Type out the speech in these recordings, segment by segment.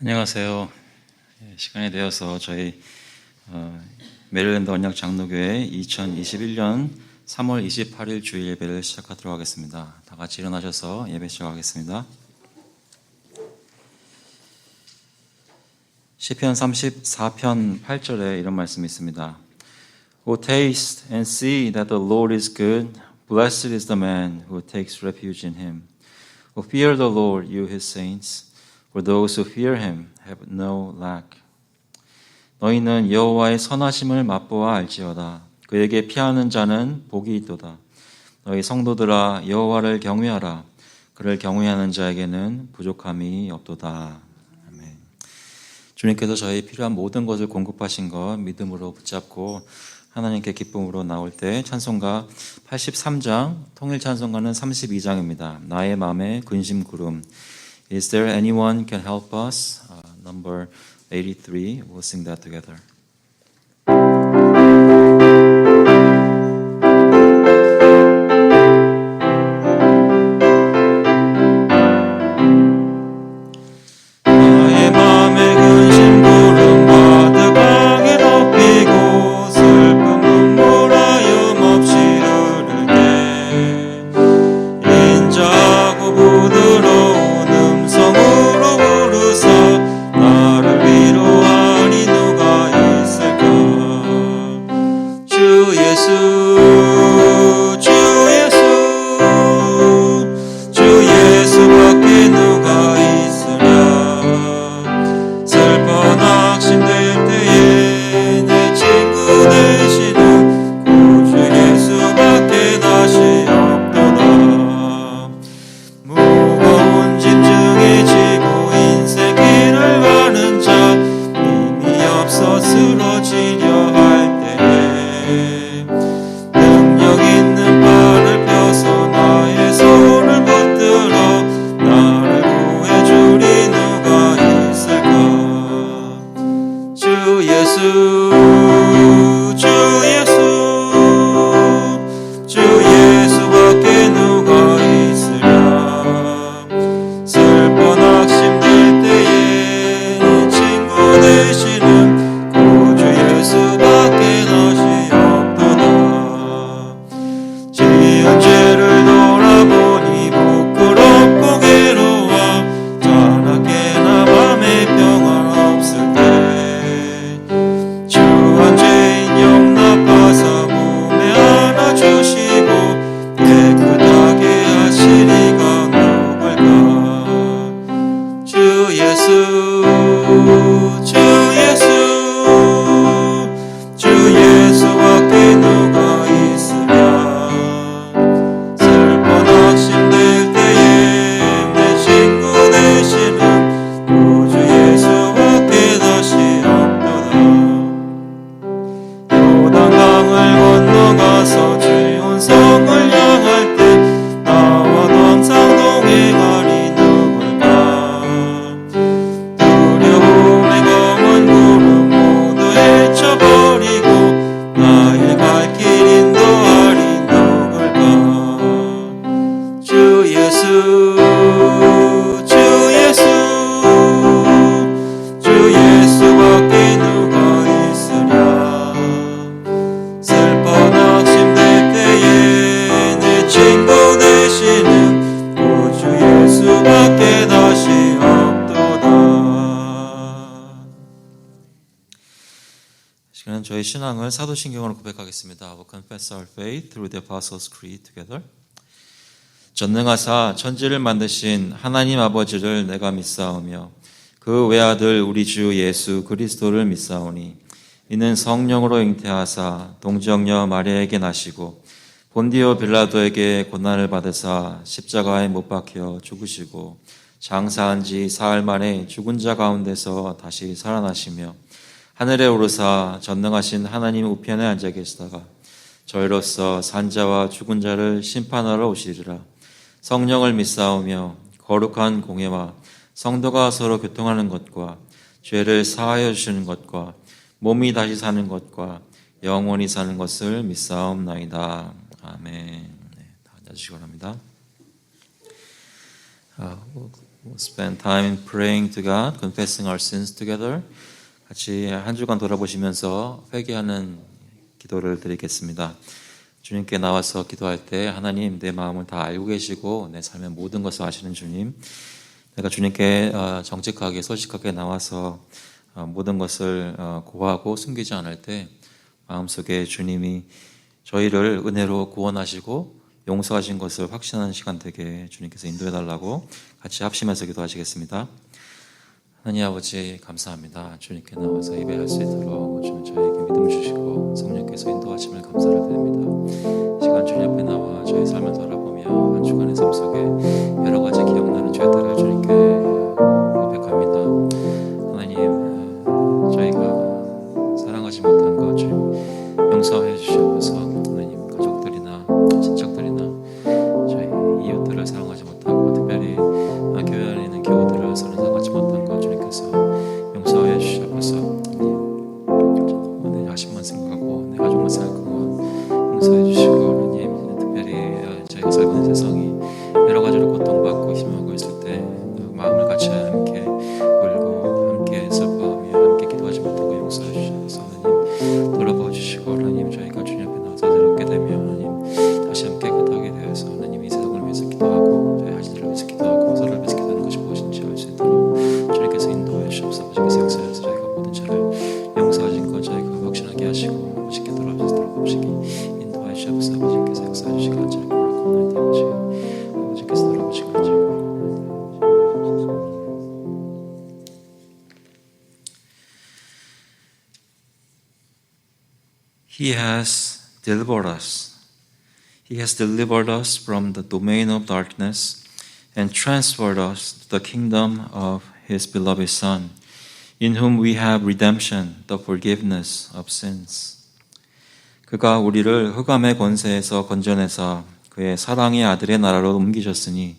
안녕하세요. 시간이 되어서 저희 메릴랜드 언약 장로교회 2021년 3월 28일 주일 예배를 시작하도록 하겠습니다. 다 같이 일어나셔서 예배 시작하겠습니다. 시편 34편 8절에 이런 말씀이 있습니다. O taste and see that the Lord is good. Blessed is the man who takes refuge in him. O fear the Lord, you his saints. For those who fear him have no lack. 너희는 여호와의 선하심을 맛보아 알지어다. 그에게 피하는 자는 복이 있도다. 너희 성도들아 여호와를 경외하라. 그를 경외하는 자에게는 부족함이 없도다. 아멘. 주님께서 저희 필요한 모든 것을 공급하신 것 믿음으로 붙잡고 하나님께 기쁨으로 나올 때 찬송가 83장, 통일 찬송가는 32장입니다. 나의 맘의 근심 구름. Is there anyone can help us? Number 83. We'll sing that together. 나의 맘의 근심 구름 가득 강에 덮이고 슬픔 눈물 하염없이 흐를 때 인자하고 부드러운 음성으로 부르사 나를 위로하니 누가 있을까. 주 예수 주 예수 주 예수밖에 누가 있으랴. 슬퍼 낙심될 때에 내 친구 되시는 구주 예수밖에 다시 없도다. 무거운 짐중에 지고 인생 길을 가는 자 힘이 없어 쓰러지려 할 때에 능력 있는 발을 펴서 나의 손을 붙들어 나를 구해주리 누가 있을까. 주 예수 주 예수 주 예수밖에 누가 있으랴. 슬퍼 낙심될 때에 네 친구 되시는 구주 예수밖에 다시 없도다. 지은 죄를 돌아보니 부끄럽고 괴로워 자나깨나 맘에 평안 없을 때 주한 죄인 용납하사 몸에 안아주시고 깨끗하게 하시리가 누굴까. 주 예수 주 예수 주 예수밖에 누가 있으랴. 슬퍼 낙심될 때에 내 친구 되시는 구주 예수밖에 다시 없도다. 요단강을 건너가서 주온 성을 향할 때 나와도 항상 동행하리 누굴까. 두려움의 검은 구름 모두 헤쳐버리고 나의 갈 길 인도하리 누굴까. 주 예수 주 예수 주 예수밖에 누가 있으랴. 슬퍼 낙심될 때에 내 친구 되시는 구주 예수밖에 다시 없도다. 시간은 저희 신앙을 사도신경으로 고백하겠습니다. We'll confess our faith through the Apostles' Creed together. 전능하사 천지를 만드신 하나님 아버지를 내가 믿사오며 그 외아들 우리 주 예수 그리스도를 믿사오니 이는 성령으로 잉태하사 동정녀 마리아에게 나시고 본디오 빌라도에게 고난을 받으사 십자가에 못 박혀 죽으시고 장사한 지 사흘 만에 죽은 자 가운데서 다시 살아나시며 하늘에 오르사 전능하신 하나님 우편에 앉아 계시다가 저희로서 산자와 죽은 자를 심판하러 오시리라. 성령을 믿사오며 거룩한 공예와 성도가 서로 교통하는 것과 죄를 사하여 주시는 것과 몸이 다시 사는 것과 영원히 사는 것을 믿사옵나이다. 아멘. 다 앉아주시기 바랍니다. We'll spend time praying to God, confessing our sins together. 같이 한 주간 돌아보시면서 회개하는 기도를 드리겠습니다. 주님께 나와서 기도할 때 하나님 내 마음을 다 알고 계시고 내 삶의 모든 것을 아시는 주님, 내가 주님께 정직하게 솔직하게 나와서 모든 것을 고하고 숨기지 않을 때 마음속에 주님이 저희를 은혜로 구원하시고 용서하신 것을 확신하는 시간 되게 주님께서 인도해달라고 같이 합심해서 기도하시겠습니다. 하나님 아버지 감사합니다. 주님께 나와서 예배할 수 있도록 주님 저희에게 믿음 주시고 성령께서 인도하심을 감사를 드립니다. 시간 주님 앞에 나와 저희 삶을 돌아보며 한 주간의 삶 속에 여러 가지 기억나는 죄들을 주님께 고백합니다. 하나님 저희가 사랑하지 못한 것 주님 용서해 주시옵소서. 하나님 가족들이나 친척들이나 저희 이웃들을 사랑하지 못하고 특별히 교회 안에 있는 교우들을 서로 사랑하지 못한 것 주님께서 용서해 주시옵소서. 하나님 내 자신만 생각하고 내 가족만 생각하고 용서해 주시고 하나님 특별히 저희가 살고 있는 세상이 여러 가지로 고통받고 힘하고 있을 때 마음을 같이 함께 울고 함께 슬퍼하며 함께 기도하지 못한 것 용서해 주시옵소서. 하나님 돌아봐 주시고 하나님 저희가 주님 앞에 나와서 새롭게 되며 하나님 다시 함께 깨끗하게 되어서 하나님 이 세상을 위해서 기도하고 저희 아이들을 위해서 기도하고 서로를 위해서 기도하는 것이 무엇인지 알 수 있도록 주님께서 인도해 주시옵소서. 주님께서 역사하셔서 저희가 모든 죄를 용서하신 것 저희가 확신하게 하시고 아버지께 돌아오시도록 아버지께 인도해 주시옵소서. 아버지께서 역사해 주시기 간절히 구하옵나이다. 아버지께서 돌아오시기 간절히 He has delivered us. He has delivered us from the domain of darkness and transferred us to the kingdom of His beloved Son, in whom we have redemption, the forgiveness of sins. 그가 우리를 흑암의 권세에서 건져내사 그의 사랑의 아들의 나라로 옮기셨으니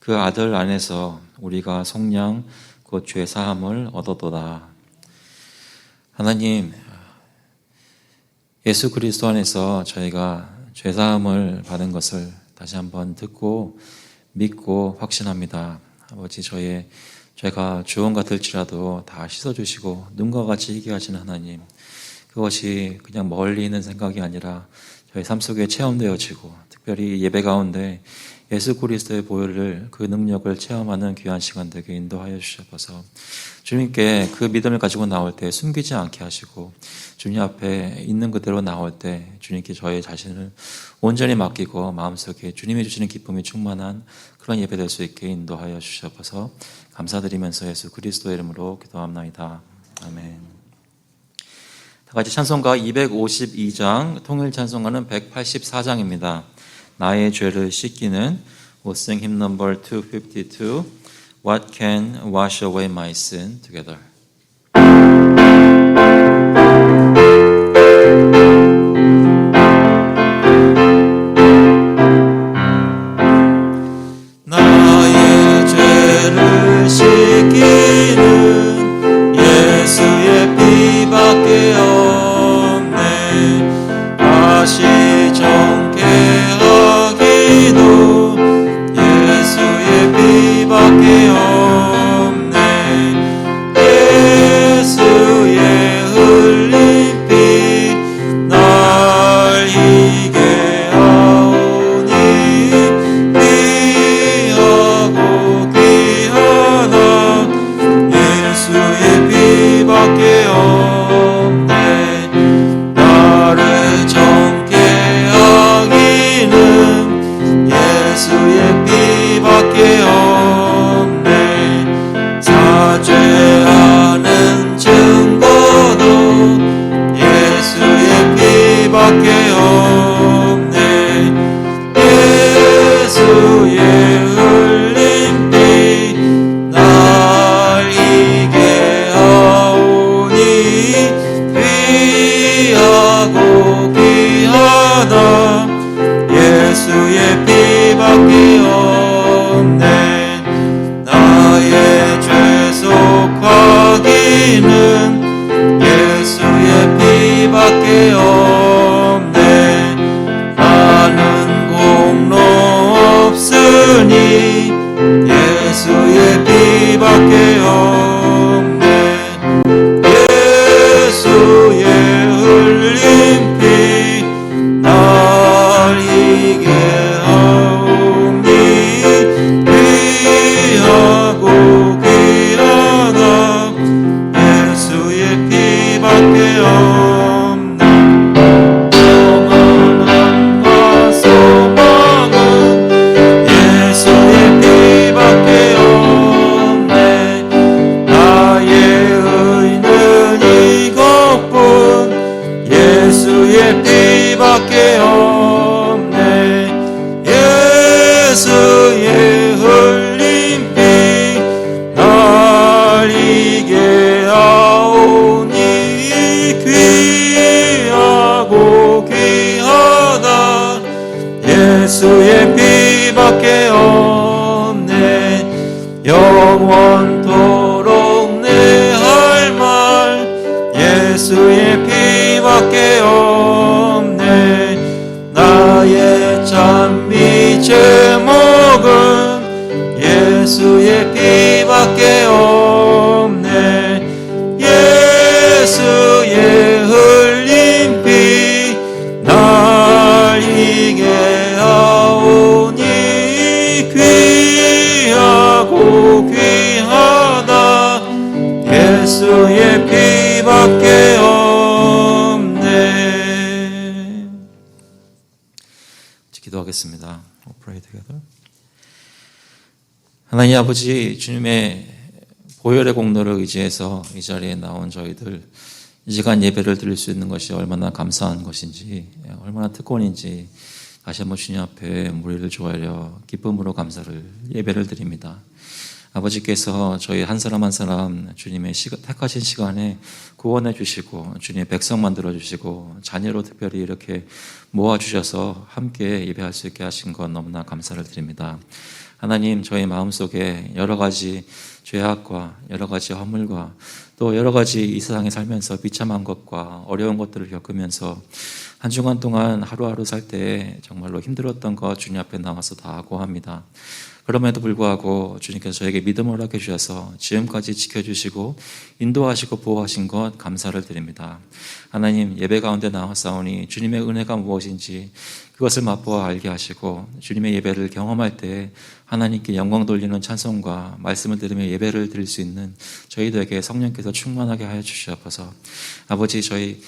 그 아들 안에서 우리가 속량 곧 죄 사함을 얻었도다. 하나님, 예수 그리스도 안에서 저희가 죄사함을 받은 것을 다시 한번 듣고 믿고 확신합니다. 아버지 저희가 주원 같을지라도 다 씻어주시고 눈과 같이 희게 하시는 하나님, 그것이 그냥 멀리 있는 생각이 아니라 저희 삶 속에 체험되어지고 특별히 예배 가운데 예수 그리스도의 보혈을 그 능력을 체험하는 귀한 시간 되게 인도하여 주셔서 주님께 그 믿음을 가지고 나올 때 숨기지 않게 하시고 주님 앞에 있는 그대로 나올 때 주님께 저의 자신을 온전히 맡기고 마음속에 주님이 주시는 기쁨이 충만한 그런 예배 될 수 있게 인도하여 주셔서 감사드리면서 예수 그리스도의 이름으로 기도합나이다. 아멘. 다 같이 찬송가 252장, 통일 찬송가는 184장입니다. 나의 죄를 씻기는 We'll sing hymn number 252 What can wash away my sin together. 나의 죄를 씻기는 예수의 피밖에 없네. 다시 정케 하기도 예수의 피밖에 없네. 예수의 흘린 피 날 희게 하오니 귀하고 귀하다 예수의 피밖에 없네. 나를 정케 하기는 예수의 피밖에 없네. 영원토록 내 할 말 예수의 피밖에 없네. 나의 찬미 제목은 예수의 피밖에 없네. 예수의 흘린 피 날 이게 하오니 귀하고 귀하다. 예수의 피밖에 없네. 기도하겠습니다. We'll pray together. 하나님 아버지, 주님의 보혈의 공로를 의지해서 이 자리에 나온 저희들 이 시간 예배를 드릴 수 있는 것이 얼마나 감사한 것인지, 얼마나 특권인지 다시 한번 주님 앞에 무리를 조아려 기쁨으로 감사를 예배를 드립니다. 아버지께서 저희 한 사람 한 사람 주님의 택하신 시간에 구원해 주시고 주님의 백성 만들어 주시고 자녀로 특별히 이렇게 모아주셔서 함께 예배할 수 있게 하신 것 너무나 감사를 드립니다. 하나님, 저희 마음속에 여러 가지 죄악과 여러 가지 허물과 또 여러 가지 이 세상에 살면서 비참한 것과 어려운 것들을 겪으면서 한 주간 동안 하루하루 살 때 정말로 힘들었던 것 주님 앞에 나와서 다 고합니다. 그럼에도 불구하고 주님께서 저에게 믿음을 허락해 주셔서 지금까지 지켜주시고 인도하시고 보호하신 것 감사를 드립니다. 하나님, 예배 가운데 나왔사오니 주님의 은혜가 무엇인지 그것을 맛보아 알게 하시고 주님의 예배를 경험할 때 하나님께 영광 돌리는 찬송과 말씀을 들으며 예배를 드릴 수 있는 저희들에게 성령께서 충만하게 하여 주시옵소서. 아버지, 저희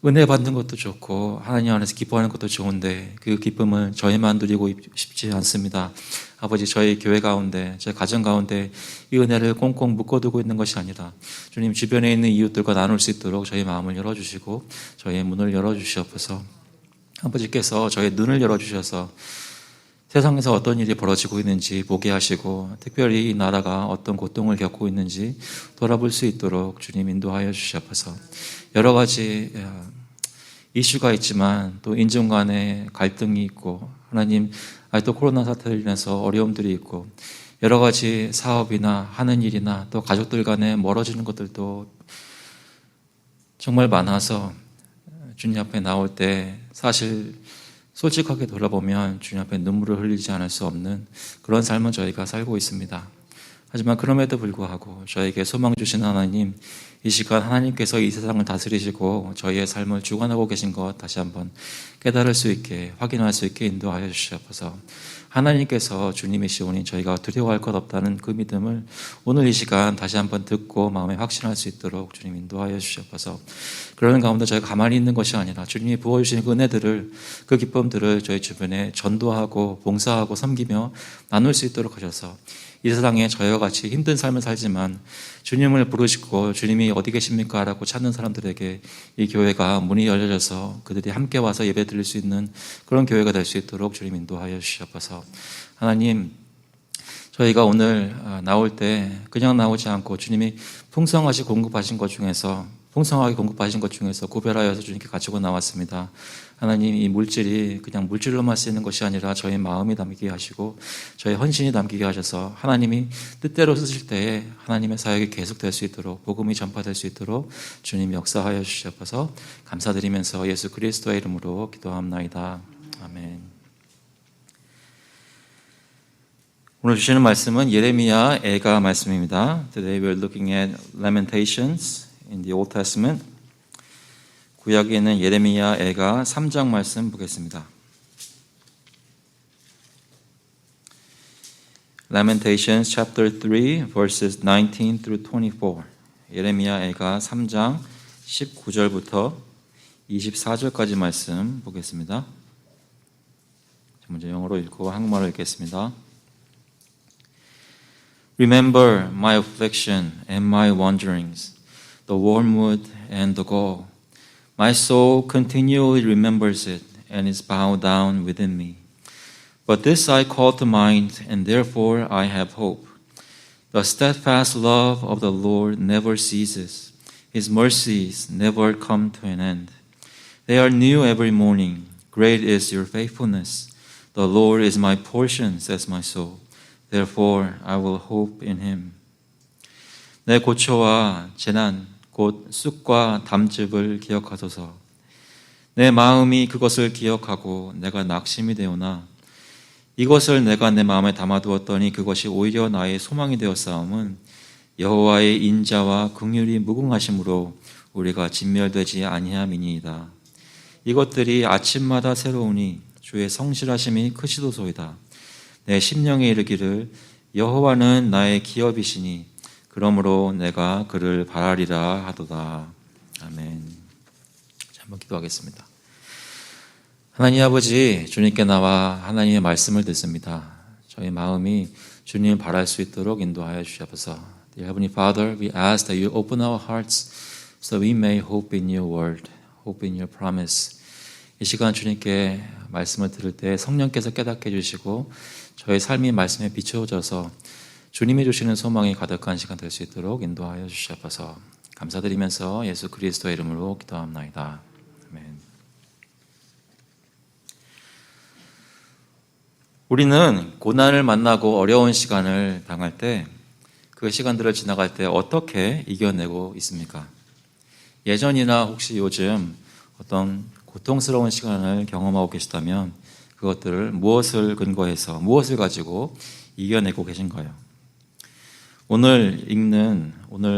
은혜 받는 것도 좋고 하나님 안에서 기뻐하는 것도 좋은데 그 기쁨을 저희만 누리고 싶지 않습니다. 아버지, 저희 교회 가운데, 저희 가정 가운데 이 은혜를 꽁꽁 묶어두고 있는 것이 아니라 주님 주변에 있는 이웃들과 나눌 수 있도록 저희 마음을 열어주시고 저희의 문을 열어주시옵소서. 아버지께서 저희 눈을 열어주셔서 세상에서 어떤 일이 벌어지고 있는지 보게 하시고 특별히 이 나라가 어떤 고통을 겪고 있는지 돌아볼 수 있도록 주님 인도하여 주시옵소서. 여러 가지 이슈가 있지만 또 인종 간의 갈등이 있고 하나님 또 코로나 사태로 인해서 어려움들이 있고 여러 가지 사업이나 하는 일이나 또 가족들 간에 멀어지는 것들도 정말 많아서 주님 앞에 나올 때 사실 솔직하게 돌아보면 주님 앞에 눈물을 흘리지 않을 수 없는 그런 삶을 저희가 살고 있습니다. 하지만 그럼에도 불구하고 저에게 소망 주신 하나님, 이 시간 하나님께서 이 세상을 다스리시고 저희의 삶을 주관하고 계신 것 다시 한번 깨달을 수 있게, 확인할 수 있게 인도하여 주시옵소서. 하나님께서 주님이시오니 저희가 두려워할 것 없다는 그 믿음을 오늘 이 시간 다시 한번 듣고 마음에 확신할 수 있도록 주님 인도하여 주시옵소서. 그러는 가운데 저희가 가만히 있는 것이 아니라 주님이 부어주시는 그 은혜들을, 그 기쁨들을 저희 주변에 전도하고 봉사하고 섬기며 나눌 수 있도록 하셔서 이 세상에 저희와 같이 힘든 삶을 살지만 주님을 부르시고 주님이 어디 계십니까? 라고 찾는 사람들에게 이 교회가 문이 열려져서 그들이 함께 와서 예배 드릴 수 있는 그런 교회가 될 수 있도록 주님 인도하여 주시옵소서. 하나님, 저희가 오늘 나올 때 그냥 나오지 않고 주님이 풍성하게 공급하신 것 중에서 구별하여서 주님께 가지고 나왔습니다. 하나님, 이 물질이 그냥 물질로만 쓰이는 것이 아니라 저희 마음이 담기게 하시고 저희 헌신이 담기게 하셔서 하나님이 뜻대로 쓰실 때에 하나님의 사역이 계속될 수 있도록, 복음이 전파될 수 있도록 주님 역사하여 주시옵소서. 감사드리면서 예수 그리스도의 이름으로 기도합나이다. 아멘. 오늘 주시는 말씀은 예레미야 애가 말씀입니다. Today we're looking at Lamentations in the Old Testament. 구약에 있는 예레미야 애가 3장 말씀 보겠습니다. Lamentations chapter 3 verses 19 through 24. 예레미야 애가 3장 19절부터 24절까지 말씀 보겠습니다. 먼저 영어로 읽고 한국말로 읽겠습니다. Remember my affliction and my wanderings, the wormwood and the gall. My soul continually remembers it and is bowed down within me. But this I call to mind, and therefore I have hope. The steadfast love of the Lord never ceases. His mercies never come to an end. They are new every morning. Great is your faithfulness. The Lord is my portion, says my soul. Therefore I will hope in him. 내 고초와 재난 곧 쑥과 담즙을 기억하소서. 내 마음이 그것을 기억하고 내가 낙심이 되오나 이것을 내가 내 마음에 담아두었더니 그것이 오히려 나의 소망이 되었사옴은 여호와의 인자와 긍휼이 무궁하심으로 우리가 진멸되지 아니함이니이다. 이것들이 아침마다 새로우니 주의 성실하심이 크시도소이다. 내 심령에 이르기를 여호와는 나의 기업이시니 그러므로 내가 그를 바라리라 하도다. 아멘. 자, 한번 기도하겠습니다. 하나님 아버지, 주님께 나와 하나님의 말씀을 듣습니다. 저희 마음이 주님을 바랄 수 있도록 인도하여 주시옵소서. Dear Heavenly Father, we ask that you open our hearts so we may hope in your word, hope in your promise. 이 시간 주님께 말씀을 들을 때 성령께서 깨닫게 해주시고 저희 삶이 말씀에 비추어져서 주님이 주시는 소망이 가득한 시간 될 수 있도록 인도하여 주시옵소서. 감사드리면서 예수 그리스도의 이름으로 기도합나이다. 아멘. 우리는 고난을 만나고 어려운 시간을 당할 때 그 시간들을 지나갈 때 어떻게 이겨내고 있습니까? 예전이나 혹시 요즘 어떤 고통스러운 시간을 경험하고 계시다면 그것들을 무엇을 근거해서 무엇을 가지고 이겨내고 계신 거예요? 오늘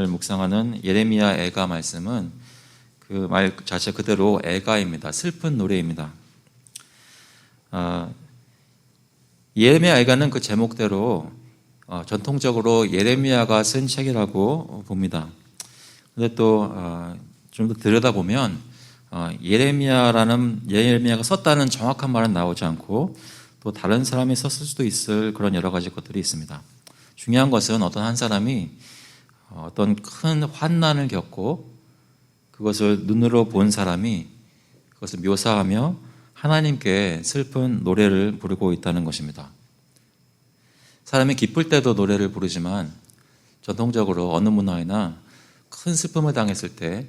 묵상하는 예레미야 애가 말씀은 그 말 자체 그대로 애가입니다. 슬픈 노래입니다. 예레미야 애가는 그 제목대로 전통적으로 예레미야가 쓴 책이라고 봅니다. 근데 또 좀 더 들여다보면 예레미야가 썼다는 정확한 말은 나오지 않고 또 다른 사람이 썼을 수도 있을 그런 여러 가지 것들이 있습니다. 중요한 것은 어떤 한 사람이 어떤 큰 환난을 겪고 그것을 눈으로 본 사람이 그것을 묘사하며 하나님께 슬픈 노래를 부르고 있다는 것입니다. 사람이 기쁠 때도 노래를 부르지만 전통적으로 어느 문화에나 큰 슬픔을 당했을 때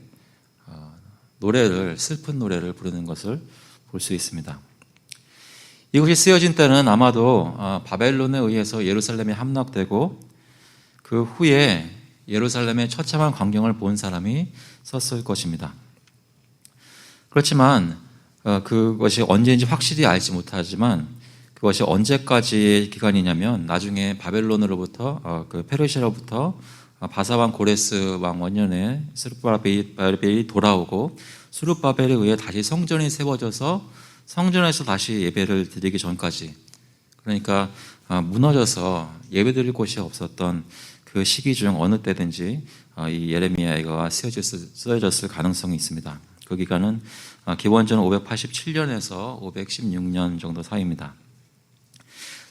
슬픈 노래를 부르는 것을 볼 수 있습니다. 이것이 쓰여진 때는 아마도 바벨론에 의해서 예루살렘이 함락되고 그 후에 예루살렘의 처참한 광경을 본 사람이 썼을 것입니다. 그렇지만 그것이 언제인지 확실히 알지 못하지만 그것이 언제까지의 기간이냐면 나중에 바벨론으로부터 페르시아로부터 바사왕 고레스 왕 원년에 스룹바벨이 돌아오고 스룹바벨에 의해 다시 성전이 세워져서 성전에서 다시 예배를 드리기 전까지, 그러니까 무너져서 예배드릴 곳이 없었던 그 시기 중 어느 때든지 이 예레미야가 쓰여졌을 가능성이 있습니다. 그 기간은 기원전 587년에서 516년 정도 사이입니다.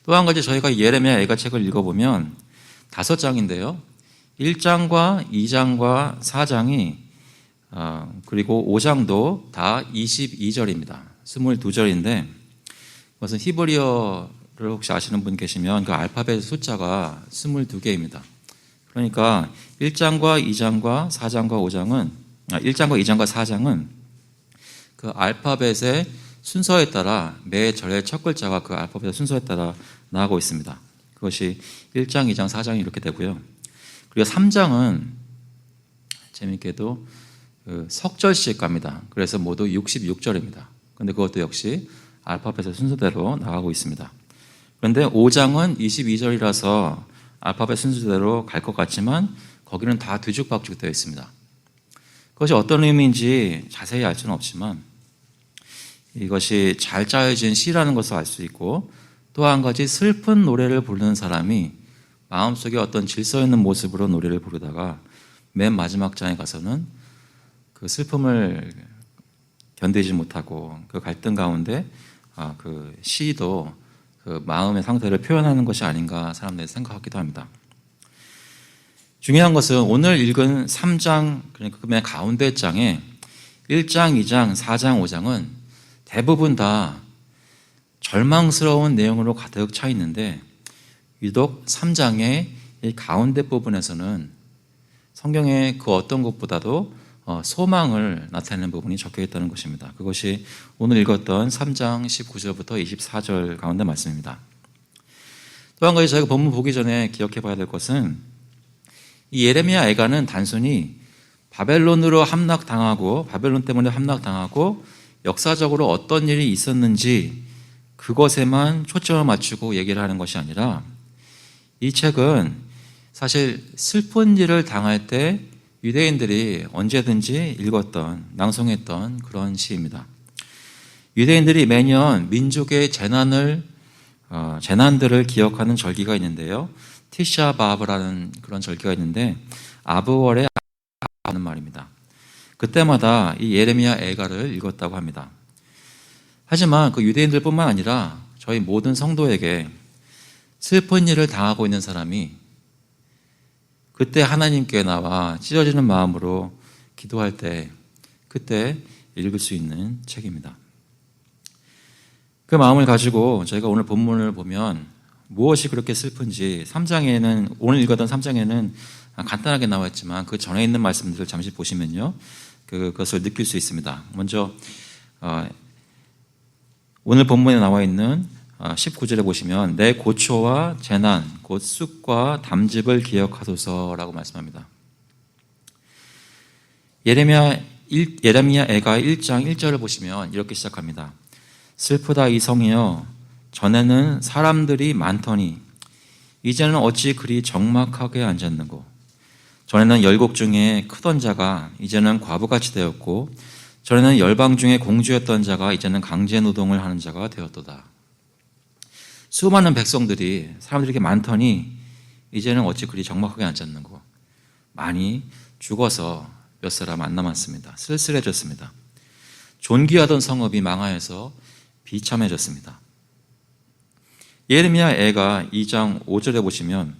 또 한 가지 저희가 예레미야 애가 책을 읽어보면 5장인데요. 1장과 2장과 4장이 그리고 5장도 다 22절입니다. 22절인데 그것은 히브리어를 혹시 아시는 분 계시면 그 알파벳 숫자가 22개입니다. 그러니까 1장과 2장과 4장과 1장과 4장은 그 알파벳의 순서에 따라 매 절의 첫 글자가 그 알파벳의 순서에 따라 나가고 있습니다. 그것이 1장, 2장, 4장이 이렇게 되고요. 그리고 3장은 재미있게도 석절씩 갑니다. 그래서 모두 66절입니다. 그런데 그것도 역시 알파벳의 순서대로 나가고 있습니다. 그런데 5장은 22절이라서 알파벳 순서대로 갈 것 같지만 거기는 다 뒤죽박죽 되어 있습니다. 그것이 어떤 의미인지 자세히 알 수는 없지만 이것이 잘 짜여진 시라는 것을 알 수 있고 또 한 가지 슬픈 노래를 부르는 사람이 마음속에 어떤 질서 있는 모습으로 노래를 부르다가 맨 마지막 장에 가서는 그 슬픔을 견디지 못하고 그 갈등 가운데 그 시도 그 마음의 상태를 표현하는 것이 아닌가 사람들이 생각하기도 합니다. 중요한 것은 오늘 읽은 3장, 그러니까 그 맨 가운데 장에 1장, 2장, 4장, 5장은 대부분 다 절망스러운 내용으로 가득 차 있는데 유독 3장의 이 가운데 부분에서는 성경의 그 어떤 것보다도 소망을 나타내는 부분이 적혀 있다는 것입니다. 그것이 오늘 읽었던 3장 19절부터 24절 가운데 말씀입니다. 또 한 가지 저희가 본문 보기 전에 기억해 봐야 될 것은 이 예레미야 애가는 단순히 바벨론 때문에 함락당하고 역사적으로 어떤 일이 있었는지 그것에만 초점을 맞추고 얘기를 하는 것이 아니라 이 책은 사실 슬픈 일을 당할 때 유대인들이 언제든지 낭송했던 그런 시입니다. 유대인들이 매년 민족의 재난들을 기억하는 절기가 있는데요. 티샤 바브라는 그런 절기가 있는데 아브월에 하는 말입니다. 그때마다 이 예레미야 애가를 읽었다고 합니다. 하지만 그 유대인들뿐만 아니라 저희 모든 성도에게 슬픈 일을 당하고 있는 사람이 그때 하나님께 나와 찢어지는 마음으로 기도할 때 그때 읽을 수 있는 책입니다. 그 마음을 가지고 저희가 오늘 본문을 보면 무엇이 그렇게 슬픈지 오늘 읽었던 3장에는 간단하게 나와 있지만 그 전에 있는 말씀들을 잠시 보시면요. 그것을 느낄 수 있습니다. 먼저 오늘 본문에 나와 있는 19절에 보시면 내 고초와 재난 곧 쑥과 담즙을 기억하소서라고 말씀합니다. 예레미야 애가 1장 1절을 보시면 이렇게 시작합니다. 슬프다 이 성이여 전에는 사람들이 많더니 이제는 어찌 그리 적막하게 앉았는고 전에는 열국 중에 크던 자가 이제는 과부같이 되었고 전에는 열방 중에 공주였던 자가 이제는 강제 노동을 하는 자가 되었도다. 수많은 백성들이 사람들이 이렇게 많더니 이제는 어찌 그리 적막하게 앉았는고 많이 죽어서 몇 사람 안 남았습니다. 쓸쓸해졌습니다. 존귀하던 성읍이 망하여서 비참해졌습니다. 예레미야 애가 2장 5절에 보시면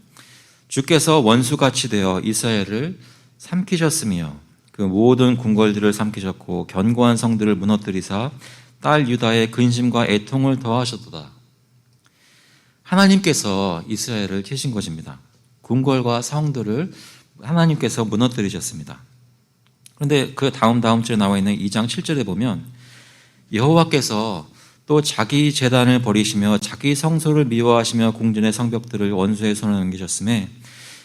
주께서 원수같이 되어 이스라엘을 삼키셨으며 그 모든 궁궐들을 삼키셨고 견고한 성들을 무너뜨리사 딸 유다의 근심과 애통을 더하셨도다. 하나님께서 이스라엘을 치신 것입니다. 궁궐과 성들을 하나님께서 무너뜨리셨습니다. 그런데 그 다음 주에 나와 있는 2장 7절에 보면 여호와께서 또 자기 제단을 버리시며 자기 성소를 미워하시며 궁전의 성벽들을 원수의 손에 넘기셨음에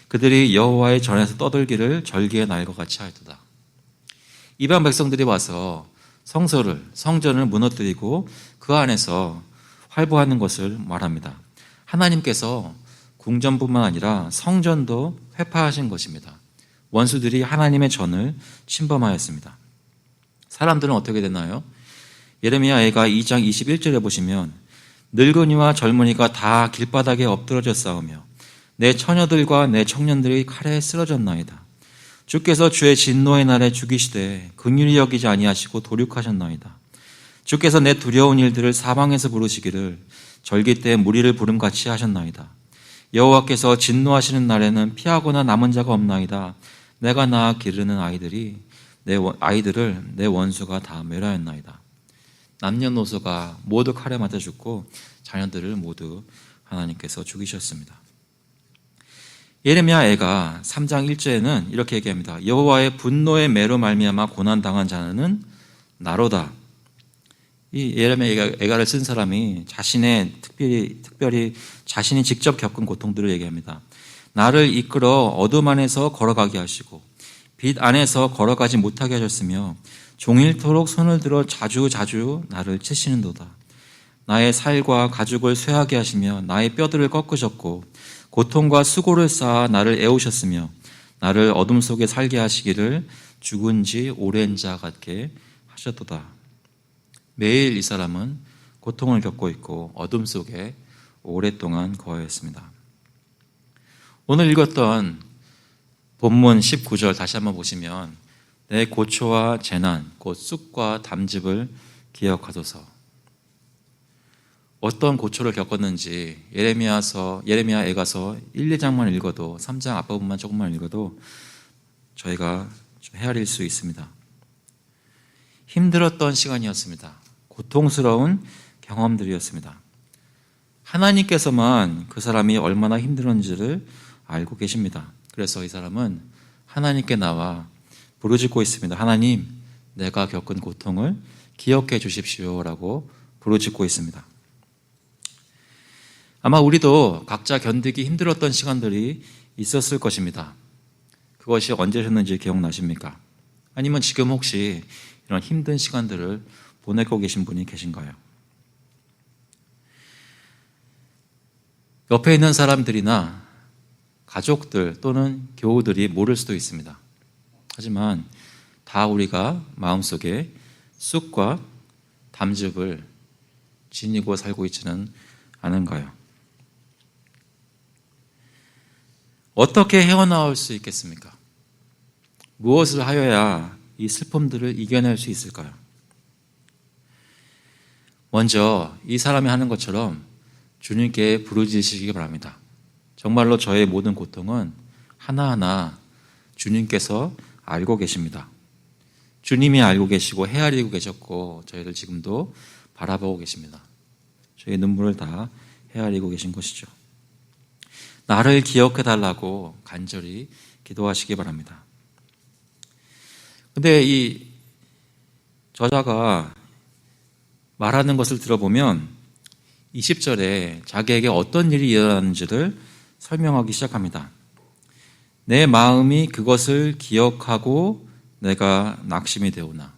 그들이 여호와의 전에서 떠들기를 절기의 날과 같이 하였도다. 이방 백성들이 와서 성전을 무너뜨리고 그 안에서 활보하는 것을 말합니다. 하나님께서 궁전뿐만 아니라 성전도 회파하신 것입니다. 원수들이 하나님의 전을 침범하였습니다. 사람들은 어떻게 되나요? 예레미야 애가 2장 21절에 보시면 늙은이와 젊은이가 다 길바닥에 엎드러져 싸우며 내 처녀들과 내 청년들이 칼에 쓰러졌나이다. 주께서 주의 진노의 날에 죽이시되 긍휼히 여기지 아니하시고 도륙하셨나이다. 주께서 내 두려운 일들을 사방에서 부르시기를 절기 때 무리를 부름같이 하셨나이다. 여호와께서 진노하시는 날에는 피하거나 남은 자가 없나이다. 내가 낳아 기르는 아이들을 내 원수가 다 멸하였나이다. 남녀노소가 모두 칼에 맞아 죽고 자녀들을 모두 하나님께서 죽이셨습니다. 예레미야 애가 3장 1절에는 이렇게 얘기합니다. 여호와의 분노의 매로 말미암아 고난당한 자는 나로다. 이 예레미야 애가를 쓴 사람이 특별히 자신이 직접 겪은 고통들을 얘기합니다. 나를 이끌어 어둠 안에서 걸어가게 하시고 빛 안에서 걸어가지 못하게 하셨으며 종일토록 손을 들어 자주 나를 치시는도다. 나의 살과 가죽을 쇠하게 하시며 나의 뼈들을 꺾으셨고 고통과 수고를 쌓아 나를 애우셨으며 나를 어둠 속에 살게 하시기를 죽은 지 오랜 자 같게 하셨도다. 매일 이 사람은 고통을 겪고 있고 어둠 속에 오랫동안 거하였습니다. 오늘 읽었던 본문 19절 다시 한번 보시면 내 고초와 재난 곧 쑥과 담즙을 기억하소서. 어떤 고초를 겪었는지 예레미야 애가서 1, 2장만 읽어도 3장 앞부분만 조금만 읽어도 저희가 좀 헤아릴 수 있습니다. 힘들었던 시간이었습니다. 고통스러운 경험들이었습니다. 하나님께서만 그 사람이 얼마나 힘들었는지를 알고 계십니다. 그래서 이 사람은 하나님께 나와 부르짖고 있습니다. 하나님, 내가 겪은 고통을 기억해 주십시오라고 부르짖고 있습니다. 아마 우리도 각자 견디기 힘들었던 시간들이 있었을 것입니다. 그것이 언제셨는지 기억나십니까? 아니면 지금 혹시 이런 힘든 시간들을 보내고 계신 분이 계신가요? 옆에 있는 사람들이나 가족들 또는 교우들이 모를 수도 있습니다. 하지만 다 우리가 마음속에 쑥과 담즙을 지니고 살고 있지는 않은가요? 어떻게 헤어나올 수 있겠습니까? 무엇을 하여야 이 슬픔들을 이겨낼 수 있을까요? 먼저 이 사람이 하는 것처럼 주님께 부르짖으시기 바랍니다. 정말로 저의 모든 고통은 하나하나 주님께서 알고 계십니다. 주님이 알고 계시고 헤아리고 계셨고 저희를 지금도 바라보고 계십니다. 저희 눈물을 다 헤아리고 계신 것이죠. 나를 기억해달라고 간절히 기도하시기 바랍니다. 근데 이 저자가 말하는 것을 들어보면 20절에 자기에게 어떤 일이 일어나는지를 설명하기 시작합니다. 내 마음이 그것을 기억하고 내가 낙심이 되오나.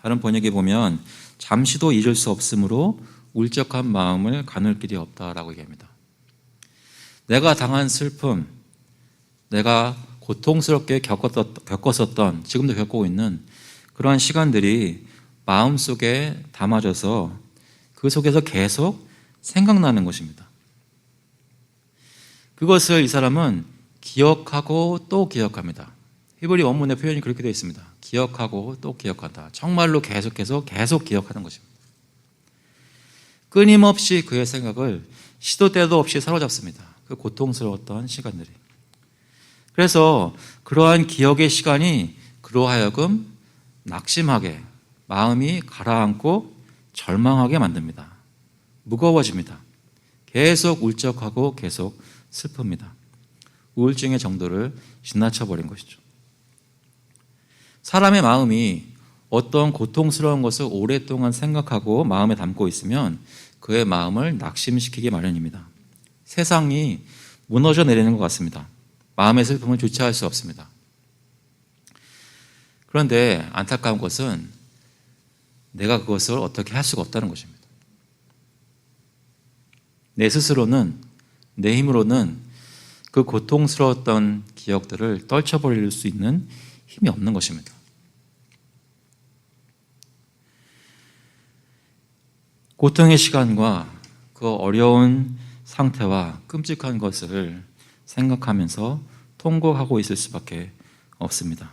다른 번역에 보면 잠시도 잊을 수 없으므로 울적한 마음을 가눌 길이 없다라고 얘기합니다. 내가 당한 슬픔, 내가 고통스럽게 겪었었던, 지금도 겪고 있는 그러한 시간들이 마음속에 담아져서 그 속에서 계속 생각나는 것입니다. 그것을 이 사람은 기억하고 또 기억합니다. 히브리 원문의 표현이 그렇게 되어 있습니다. 기억하고 또 기억한다. 정말로 계속 기억하는 것입니다. 끊임없이 그의 생각을 시도 때도 없이 사로잡습니다. 그 고통스러웠던 시간들이. 그래서 그러한 기억의 시간이 그로 하여금 낙심하게, 마음이 가라앉고 절망하게 만듭니다. 무거워집니다. 계속 울적하고 계속 슬픕니다. 우울증의 정도를 지나쳐버린 것이죠. 사람의 마음이 어떤 고통스러운 것을 오랫동안 생각하고 마음에 담고 있으면 그의 마음을 낙심시키기 마련입니다. 세상이 무너져 내리는 것 같습니다. 마음의 슬픔을 주체할 수 없습니다. 그런데 안타까운 것은 내가 그것을 어떻게 할 수가 없다는 것입니다. 내 스스로는, 내 힘으로는 그 고통스러웠던 기억들을 떨쳐버릴 수 있는 힘이 없는 것입니다. 고통의 시간과 그 어려운 상태와 끔찍한 것을 생각하면서 통곡하고 있을 수밖에 없습니다.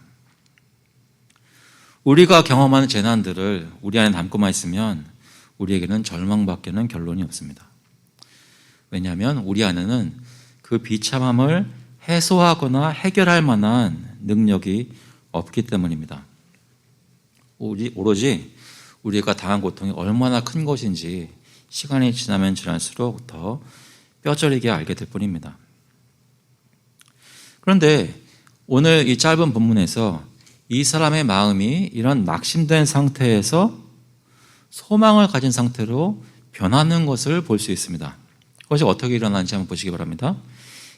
우리가 경험하는 재난들을 우리 안에 담고만 있으면 우리에게는 절망밖에는 결론이 없습니다. 왜냐하면 우리 안에는 그 비참함을 해소하거나 해결할 만한 능력이 없기 때문입니다. 오로지 우리가 당한 고통이 얼마나 큰 것인지 시간이 지나면 지날수록 더 뼈저리게 알게 될 뿐입니다. 그런데 오늘 이 짧은 본문에서 이 사람의 마음이 이런 낙심된 상태에서 소망을 가진 상태로 변하는 것을 볼 수 있습니다. 그것이 어떻게 일어나는지 한번 보시기 바랍니다.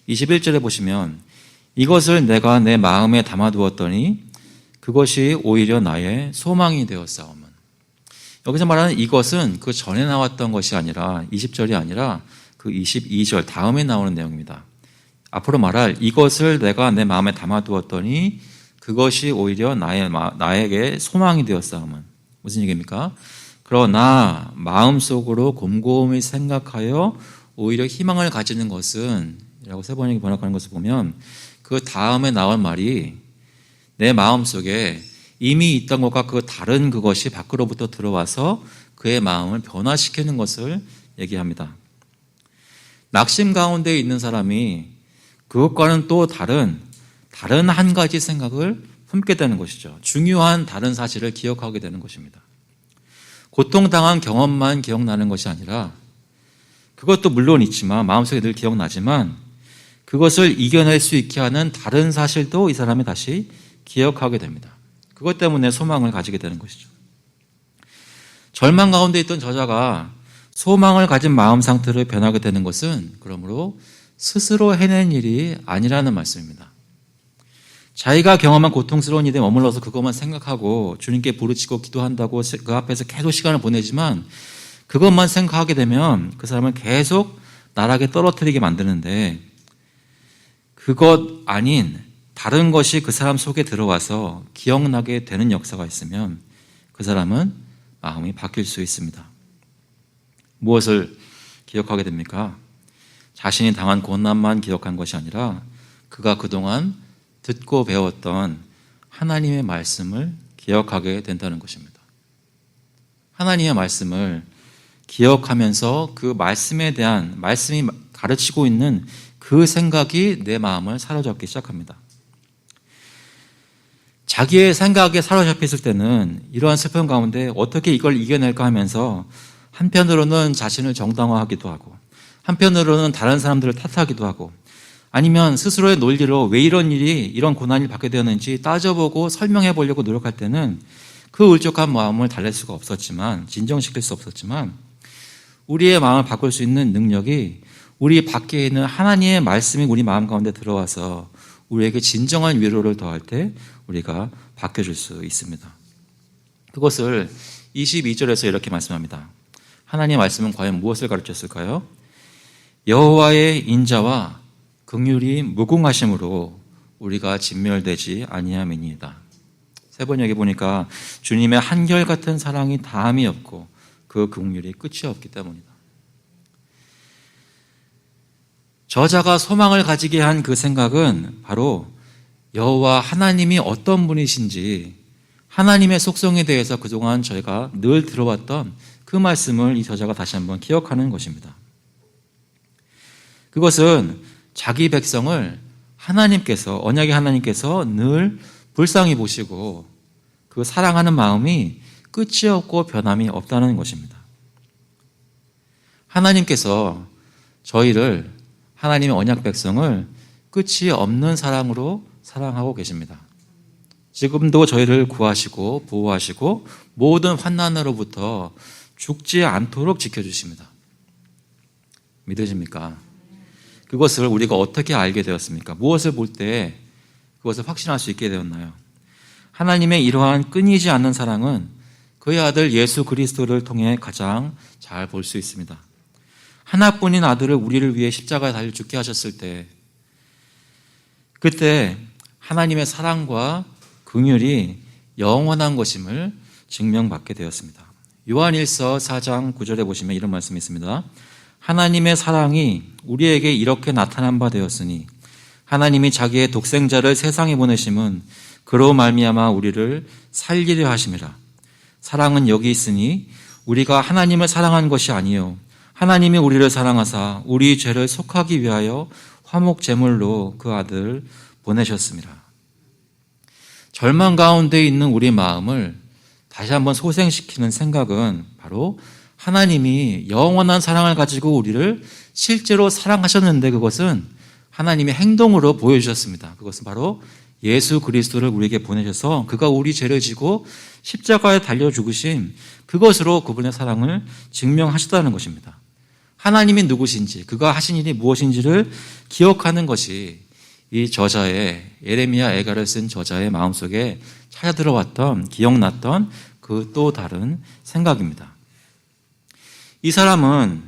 21절에 보시면 이것을 내가 내 마음에 담아두었더니 그것이 오히려 나의 소망이 되었사오면. 여기서 말하는 이것은 그 전에 나왔던 것이 아니라 20절이 아니라 그 22절 다음에 나오는 내용입니다. 앞으로 말할 이것을 내가 내 마음에 담아두었더니 그것이 오히려 나에게 소망이 되었사오면. 무슨 얘기입니까? 그러나 마음속으로 곰곰이 생각하여 오히려 희망을 가지는 것은 라고 세 번역이 번역하는 것을 보면 그 다음에 나올 말이 내 마음속에 이미 있던 것과 그 다른 그것이 밖으로부터 들어와서 그의 마음을 변화시키는 것을 얘기합니다. 낙심 가운데 있는 사람이 그것과는 또 다른 한 가지 생각을 품게 되는 것이죠. 중요한 다른 사실을 기억하게 되는 것입니다. 고통당한 경험만 기억나는 것이 아니라 그것도 물론 있지만 마음속에 늘 기억나지만 그것을 이겨낼 수 있게 하는 다른 사실도 이 사람이 다시 기억하게 됩니다. 그것 때문에 소망을 가지게 되는 것이죠. 절망 가운데 있던 저자가 소망을 가진 마음 상태로 변하게 되는 것은 그러므로 스스로 해낸 일이 아니라는 말씀입니다. 자기가 경험한 고통스러운 일에 머물러서 그것만 생각하고 주님께 부르짖고 기도한다고 그 앞에서 계속 시간을 보내지만 그것만 생각하게 되면 그 사람을 계속 나락에 떨어뜨리게 만드는데 그것 아닌 다른 것이 그 사람 속에 들어와서 기억나게 되는 역사가 있으면 그 사람은 마음이 바뀔 수 있습니다. 무엇을 기억하게 됩니까? 자신이 당한 고난만 기억한 것이 아니라 그가 그동안 듣고 배웠던 하나님의 말씀을 기억하게 된다는 것입니다. 하나님의 말씀을 기억하면서 그 말씀에 대한 말씀이 가르치고 있는 그 생각이 내 마음을 사로잡기 시작합니다. 자기의 생각에 사로잡혔을 때는 이러한 슬픔 가운데 어떻게 이걸 이겨낼까 하면서 한편으로는 자신을 정당화하기도 하고 한편으로는 다른 사람들을 탓하기도 하고 아니면 스스로의 논리로 왜 이런 일이 이런 고난을 받게 되었는지 따져보고 설명해 보려고 노력할 때는 그 울적한 마음을 달랠 수가 없었지만 진정시킬 수 없었지만 우리의 마음을 바꿀 수 있는 능력이 우리 밖에 있는 하나님의 말씀이 우리 마음 가운데 들어와서 우리에게 진정한 위로를 더할 때 우리가 바뀌어질 수 있습니다. 그것을 22절에서 이렇게 말씀합니다. 하나님의 말씀은 과연 무엇을 가르쳤을까요? 여호와의 인자와 긍휼이 무궁하심으로 우리가 진멸되지 아니함이니이다. 세 번역에 보니까 주님의 한결같은 사랑이 다함이 없고 그 긍휼이 끝이 없기 때문이다. 저자가 소망을 가지게 한 그 생각은 바로 여호와 하나님이 어떤 분이신지 하나님의 속성에 대해서 그동안 저희가 늘 들어왔던 그 말씀을 이 저자가 다시 한번 기억하는 것입니다. 그것은 자기 백성을 하나님께서 언약의 하나님께서 늘 불쌍히 보시고 그 사랑하는 마음이 끝이 없고 변함이 없다는 것입니다. 하나님께서 저희를 하나님의 언약 백성을 끝이 없는 사랑으로 사랑하고 계십니다. 지금도 저희를 구하시고 보호하시고 모든 환난으로부터 죽지 않도록 지켜주십니다. 믿으십니까? 그것을 우리가 어떻게 알게 되었습니까? 무엇을 볼 때 그것을 확신할 수 있게 되었나요? 하나님의 이러한 끊이지 않는 사랑은 그의 아들 예수 그리스도를 통해 가장 잘 볼 수 있습니다. 하나뿐인 아들을 우리를 위해 십자가에 달려 죽게 하셨을 때 그때 하나님의 사랑과 긍휼이 영원한 것임을 증명받게 되었습니다. 요한일서 4장 9절에 보시면 이런 말씀이 있습니다. 하나님의 사랑이 우리에게 이렇게 나타난 바 되었으니 하나님이 자기의 독생자를 세상에 보내심은 그로 말미암아 우리를 살리려 하심이라. 사랑은 여기 있으니 우리가 하나님을 사랑한 것이 아니요 하나님이 우리를 사랑하사 우리 죄를 속하기 위하여 화목 제물로 그 아들을 보내셨습니다. 절망 가운데 있는 우리 마음을 다시 한번 소생시키는 생각은 바로 하나님이 영원한 사랑을 가지고 우리를 실제로 사랑하셨는데 그것은 하나님의 행동으로 보여주셨습니다. 그것은 바로 예수 그리스도를 우리에게 보내셔서 그가 우리 죄를 지고 십자가에 달려 죽으신 그것으로 그분의 사랑을 증명하셨다는 것입니다. 하나님이 누구신지 그가 하신 일이 무엇인지를 기억하는 것이 이 저자의 예레미야 애가를 쓴 저자의 마음속에 찾아들어왔던 기억났던 그 또 다른 생각입니다. 이 사람은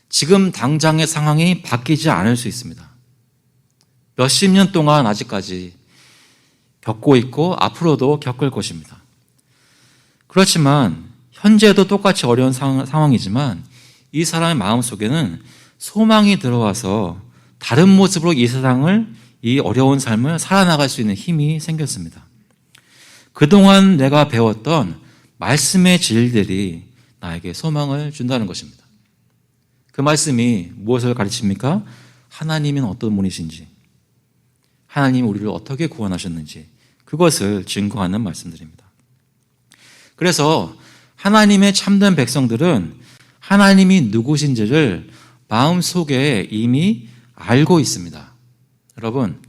지금 당장의 상황이 바뀌지 않을 수 있습니다. 몇십 년 동안 아직까지 겪고 있고 앞으로도 겪을 것입니다. 그렇지만 현재도 똑같이 어려운 상황이지만 이 사람의 마음속에는 소망이 들어와서 다른 모습으로 이 세상을 이 어려운 삶을 살아나갈 수 있는 힘이 생겼습니다. 그동안 내가 배웠던 말씀의 진리들이 나에게 소망을 준다는 것입니다. 그 말씀이 무엇을 가르칩니까? 하나님은 어떤 분이신지 하나님이 우리를 어떻게 구원하셨는지 그것을 증거하는 말씀들입니다. 그래서 하나님의 참된 백성들은 하나님이 누구신지를 마음속에 이미 알고 있습니다. 여러분,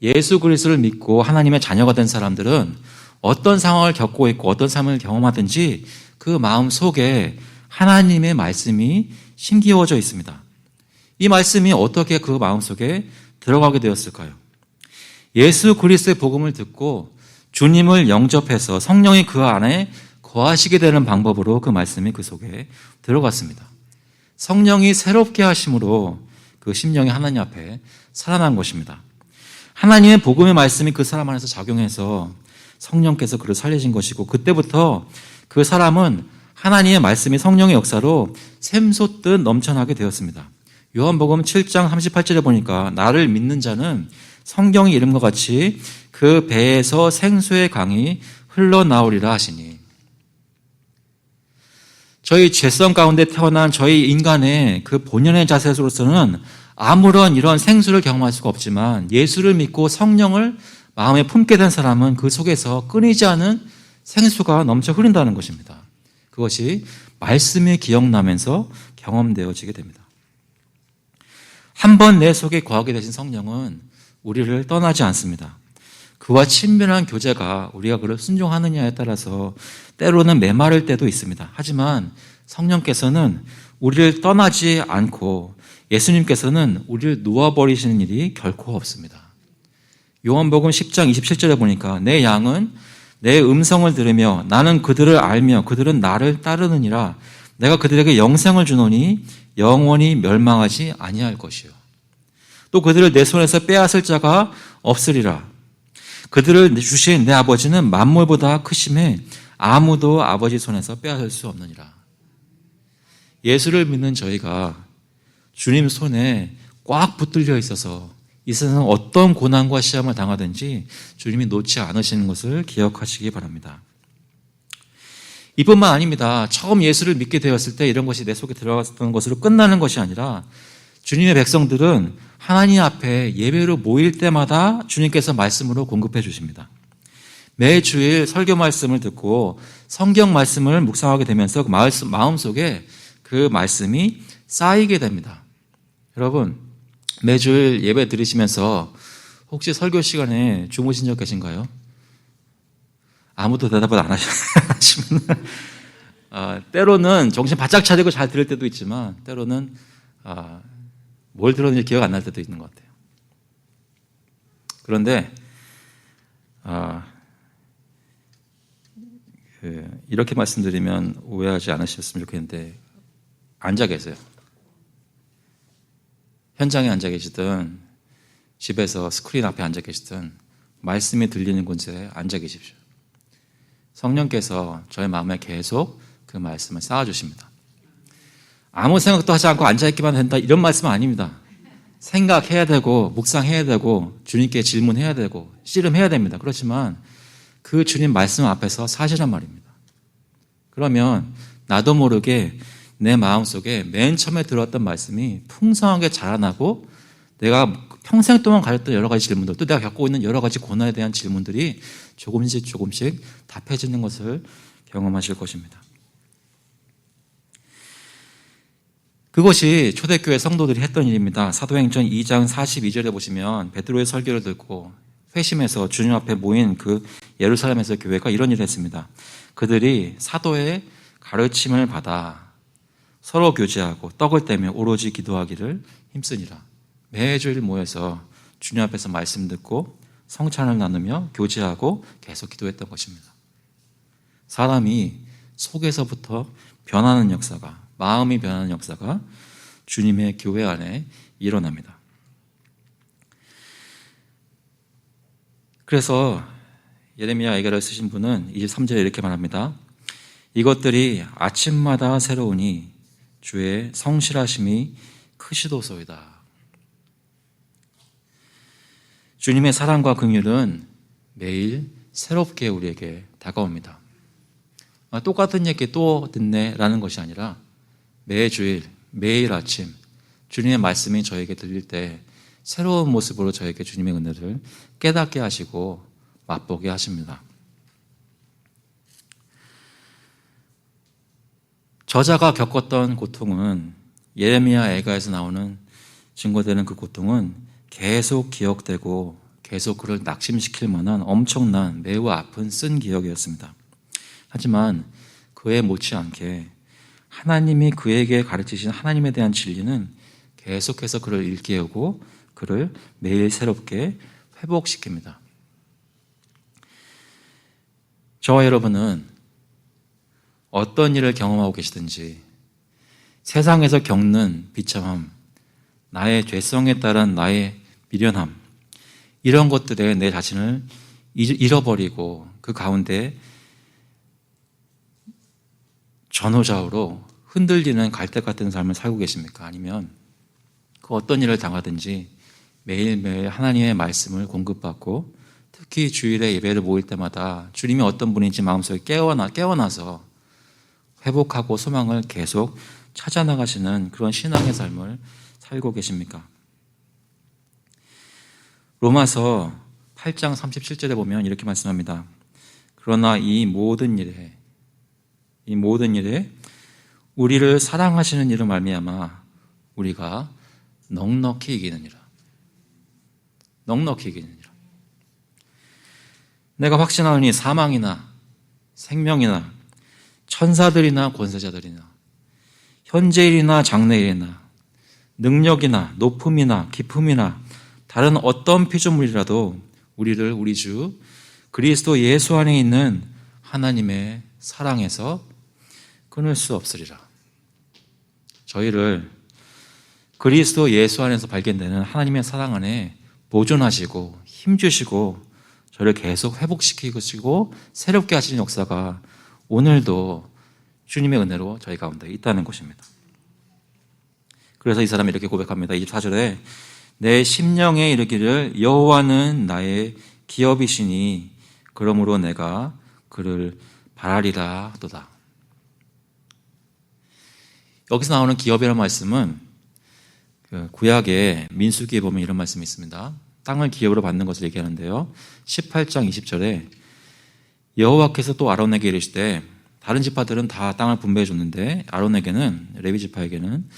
예수 그리스도를 믿고 하나님의 자녀가 된 사람들은 어떤 상황을 겪고 있고 어떤 삶을 경험하든지 그 마음속에 하나님의 말씀이 심기어져 있습니다. 이 말씀이 어떻게 그 마음속에 들어가게 되었을까요? 예수 그리스도의 복음을 듣고 주님을 영접해서 성령이 그 안에 거하시게 되는 방법으로 그 말씀이 그 속에 들어갔습니다. 성령이 새롭게 하심으로 그 심령이 하나님 앞에 살아난 것입니다. 하나님의 복음의 말씀이 그 사람 안에서 작용해서 성령께서 그를 살리신 것이고, 그때부터 그 사람은 하나님의 말씀이 성령의 역사로 샘솟듯 넘쳐나게 되었습니다. 요한복음 7장 38절에 보니까 나를 믿는 자는 성경의 이름과 같이 그 배에서 생수의 강이 흘러나오리라 하시니, 저희 죄성 가운데 태어난 저희 인간의 그 본연의 자세로서는 아무런 이런 생수를 경험할 수가 없지만, 예수를 믿고 성령을 마음에 품게 된 사람은 그 속에서 끊이지 않은 생수가 넘쳐 흐른다는 것입니다. 그것이 말씀이 기억나면서 경험되어지게 됩니다. 한 번 내 속에 거하게 되신 성령은 우리를 떠나지 않습니다. 그와 친밀한 교제가 우리가 그를 순종하느냐에 따라서 때로는 메마를 때도 있습니다. 하지만 성령께서는 우리를 떠나지 않고 예수님께서는 우리를 놓아버리시는 일이 결코 없습니다. 요한복음 10장 27절에 보니까 내 양은 내 음성을 들으며 나는 그들을 알며 그들은 나를 따르느니라. 내가 그들에게 영생을 주노니 영원히 멸망하지 아니할 것이요. 또 그들을 내 손에서 빼앗을 자가 없으리라. 그들을 주신 내 아버지는 만물보다 크심에 아무도 아버지 손에서 빼앗을 수 없느니라. 예수를 믿는 저희가 주님 손에 꽉 붙들려 있어서 이 세상 어떤 고난과 시험을 당하든지 주님이 놓지 않으시는 것을 기억하시기 바랍니다. 이뿐만 아닙니다. 처음 예수를 믿게 되었을 때 이런 것이 내 속에 들어갔던 것으로 끝나는 것이 아니라, 주님의 백성들은 하나님 앞에 예배로 모일 때마다 주님께서 말씀으로 공급해 주십니다. 매주일 설교 말씀을 듣고 성경 말씀을 묵상하게 되면서 그 마음속에 그 말씀이 쌓이게 됩니다. 여러분, 매주일 예배 들으시면서 혹시 설교 시간에 주무신 적 계신가요? 아무도 대답을 안 하시면 때로는 정신 바짝 차리고 잘 들을 때도 있지만, 때로는 뭘 들었는지 기억 안 날 때도 있는 것 같아요. 그런데 이렇게 말씀드리면 오해하지 않으셨으면 좋겠는데, 앉아 계세요. 현장에 앉아 계시든 집에서 스크린 앞에 앉아 계시든 말씀이 들리는 곳에 앉아 계십시오. 성령께서 저의 마음에 계속 그 말씀을 쌓아주십니다. 아무 생각도 하지 않고 앉아있기만 된다, 이런 말씀은 아닙니다. 생각해야 되고 묵상해야 되고 주님께 질문해야 되고 씨름해야 됩니다. 그렇지만 그 주님 말씀 앞에서 사시란 말입니다. 그러면 나도 모르게 내 마음속에 맨 처음에 들었던 말씀이 풍성하게 자라나고, 내가 평생 동안 가졌던 여러 가지 질문들, 또 내가 겪고 있는 여러 가지 고난에 대한 질문들이 조금씩 답해지는 것을 경험하실 것입니다. 그것이 초대교회 성도들이 했던 일입니다. 사도행전 2장 42절에 보시면 베드로의 설교를 듣고 회심해서 주님 앞에 모인 그 예루살렘에서 교회가 이런 일을 했습니다. 그들이 사도의 가르침을 받아 서로 교제하고 떡을 떼며 오로지 기도하기를 힘쓰니라. 매주일 모여서 주님 앞에서 말씀 듣고 성찬을 나누며 교제하고 계속 기도했던 것입니다. 사람이 속에서부터 변하는 역사가, 마음이 변하는 역사가 주님의 교회 안에 일어납니다. 그래서 예레미야 예가를 쓰신 분은 23절에 이렇게 말합니다. 이것들이 아침마다 새로우니 주의 성실하심이 크시도소이다. 주님의 사랑과 긍휼은 매일 새롭게 우리에게 다가옵니다. 똑같은 얘기 또 듣네라는 것이 아니라 매주일, 매일 아침 주님의 말씀이 저에게 들릴 때 새로운 모습으로 저에게 주님의 은혜를 깨닫게 하시고 맛보게 하십니다. 저자가 겪었던 고통은, 예레미야 애가에서 나오는 증거되는 그 고통은 계속 기억되고 계속 그를 낙심시킬 만한 엄청난 매우 아픈 쓴 기억이었습니다. 하지만 그에 못지않게 하나님이 그에게 가르치신 하나님에 대한 진리는 계속해서 그를 일깨우고 그를 매일 새롭게 회복시킵니다. 저와 여러분은 어떤 일을 경험하고 계시든지 세상에서 겪는 비참함, 나의 죄성에 따른 나의 미련함, 이런 것들에 내 자신을 잃어버리고 그 가운데 전후좌우로 흔들리는 갈대 같은 삶을 살고 계십니까? 아니면 그 어떤 일을 당하든지 매일매일 하나님의 말씀을 공급받고 특히 주일에 예배를 모일 때마다 주님이 어떤 분인지 마음속에 깨어나서 회복하고 소망을 계속 찾아나가시는 그런 신앙의 삶을 살고 계십니까? 로마서 8장 37절에 보면 이렇게 말씀합니다. 그러나 이 모든 일에 우리를 사랑하시는 이로 말미암아 우리가 넉넉히 이기느니라. 넉넉히 이기느니라. 내가 확신하노니 사망이나 생명이나 천사들이나 권세자들이나 현재일이나 장래일이나 능력이나 높음이나 깊음이나 다른 어떤 피조물이라도 우리를 우리 주 그리스도 예수 안에 있는 하나님의 사랑에서 끊을 수 없으리라. 저희를 그리스도 예수 안에서 발견되는 하나님의 사랑 안에 보존하시고 힘주시고 저를 계속 회복시키시고 새롭게 하시는 역사가 오늘도 주님의 은혜로 저희 가운데 있다는 것입니다. 그래서 이 사람이 이렇게 고백합니다. 24절에 내 심령에 이르기를 여호와는 나의 기업이시니 그러므로 내가 그를 바라리라 하도다. 여기서 나오는 기업이라는 말씀은 구약의 민수기에 보면 이런 말씀이 있습니다. 땅을 기업으로 받는 것을 얘기하는데요. 18장 20절에 여호와께서 또 아론에게 이르시되 다른 지파들은 다 땅을 분배해 줬는데 아론에게는 레위 지파에게는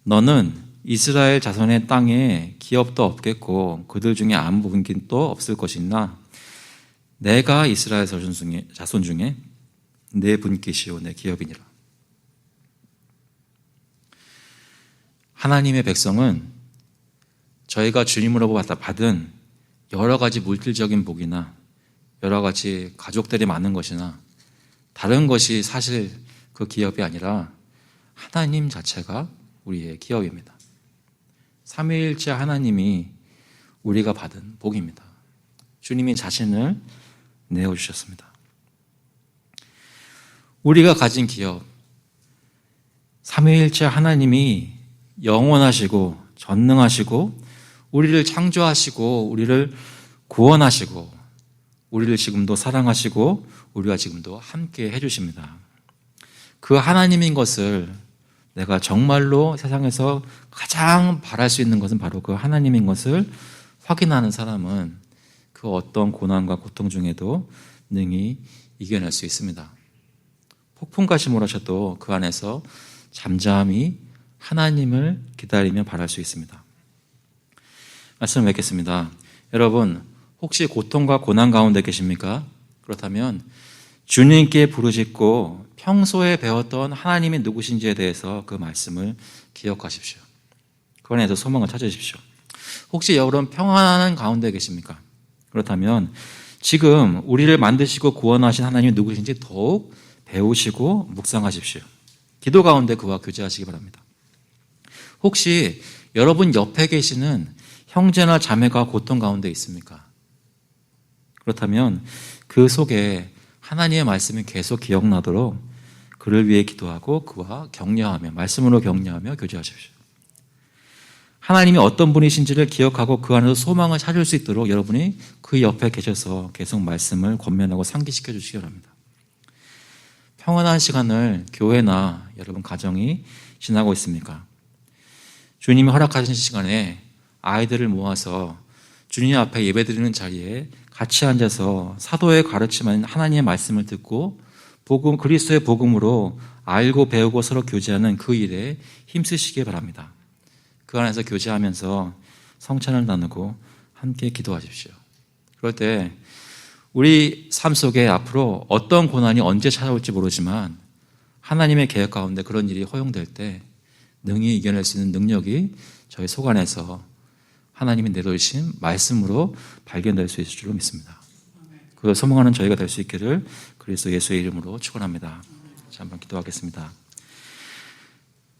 너는 이스라엘 자손의 땅에 기업도 없겠고 그들 중에 아무 분깃도 없을 것이나 내가 이스라엘 자손 중에 내 분깃이요 내 기업이니라. 하나님의 백성은 저희가 주님으로부터 받은 여러 가지 물질적인 복이나 여러 가지 가족들이 많은 것이나 다른 것이 사실 그 기업이 아니라 하나님 자체가 우리의 기업입니다. 삼위일체 하나님이 우리가 받은 복입니다. 주님이 자신을 내어주셨습니다. 우리가 가진 기업, 삼위일체 하나님이 영원하시고 전능하시고 우리를 창조하시고 우리를 구원하시고 우리를 지금도 사랑하시고 우리가 지금도 함께 해주십니다. 그 하나님인 것을 내가 정말로 세상에서 가장 바랄 수 있는 것은 바로 그 하나님인 것을 확인하는 사람은 그 어떤 고난과 고통 중에도 능히 이겨낼 수 있습니다. 폭풍같이 몰아쳐도 그 안에서 잠잠히 하나님을 기다리며 바랄 수 있습니다. 말씀을 맺겠습니다. 여러분, 혹시 고통과 고난 가운데 계십니까? 그렇다면 주님께 부르짖고 평소에 배웠던 하나님이 누구신지에 대해서 그 말씀을 기억하십시오. 그 안에서 소망을 찾으십시오. 혹시 여러분 평안한 가운데 계십니까? 그렇다면 지금 우리를 만드시고 구원하신 하나님이 누구신지 더욱 배우시고 묵상하십시오. 기도 가운데 그와 교제하시기 바랍니다. 혹시 여러분 옆에 계시는 형제나 자매가 고통 가운데 있습니까? 그렇다면 그 속에 하나님의 말씀이 계속 기억나도록 그를 위해 기도하고 그와 격려하며 말씀으로 격려하며 교제하십시오. 하나님이 어떤 분이신지를 기억하고 그 안에서 소망을 찾을 수 있도록 여러분이 그 옆에 계셔서 계속 말씀을 권면하고 상기시켜 주시기 바랍니다. 평안한 시간을 교회나 여러분 가정이 지나고 있습니까? 주님이 허락하신 시간에 아이들을 모아서 주님 앞에 예배드리는 자리에 같이 앉아서 사도의 가르침한 하나님의 말씀을 듣고 그리스도의 복음으로 알고 배우고 서로 교제하는 그 일에 힘쓰시기 바랍니다. 그 안에서 교제하면서 성찬을 나누고 함께 기도하십시오. 그럴 때 우리 삶 속에 앞으로 어떤 고난이 언제 찾아올지 모르지만 하나님의 계획 가운데 그런 일이 허용될 때 능히 이겨낼 수 있는 능력이 저희 속 안에서 하나님이 내놓으신 말씀으로 발견될 수 있을 줄로 믿습니다. 그걸 소망하는 저희가 될 수 있기를 그리스도 예수의 이름으로 축원합니다. 자, 한번 기도하겠습니다.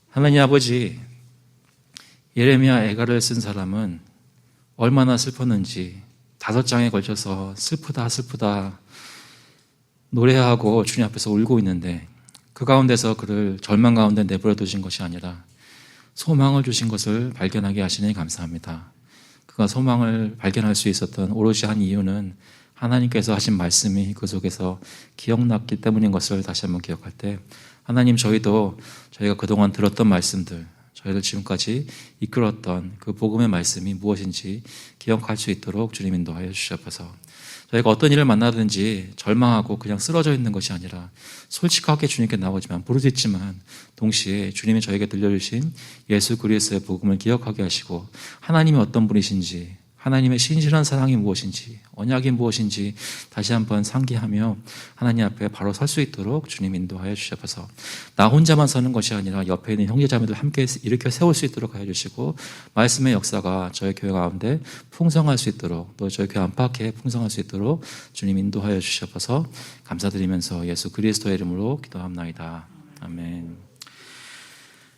하나님 아버지, 예레미야 애가를 쓴 사람은 얼마나 슬펐는지 5장에 걸쳐서 슬프다 노래하고 주님 앞에서 울고 있는데 그 가운데서 그를 절망 가운데 내버려 두신 것이 아니라 소망을 주신 것을 발견하게 하시니 감사합니다. 그가 소망을 발견할 수 있었던 오롯이 한 이유는 하나님께서 하신 말씀이 그 속에서 기억났기 때문인 것을 다시 한번 기억할 때 하나님, 저희도 저희가 그동안 들었던 말씀들, 저희를 지금까지 이끌었던 그 복음의 말씀이 무엇인지 기억할 수 있도록 주님 인도하여 주시옵소서. 저희가 어떤 일을 만나든지 절망하고 그냥 쓰러져 있는 것이 아니라 솔직하게 주님께 나오지만 부르짖지만 동시에 주님이 저에게 들려주신 예수 그리스도의 복음을 기억하게 하시고 하나님이 어떤 분이신지, 하나님의 신실한 사랑이 무엇인지, 언약이 무엇인지 다시 한번 상기하며 하나님 앞에 바로 설 수 있도록 주님 인도하여 주셔서 나 혼자만 서는 것이 아니라 옆에 있는 형제자매들 함께 일으켜 세울 수 있도록 하여 주시고 말씀의 역사가 저희 교회 가운데 풍성할 수 있도록 또 저희 교회 안팎에 풍성할 수 있도록 주님 인도하여 주셔서 감사드리면서 예수 그리스도의 이름으로 기도합나이다. 아멘.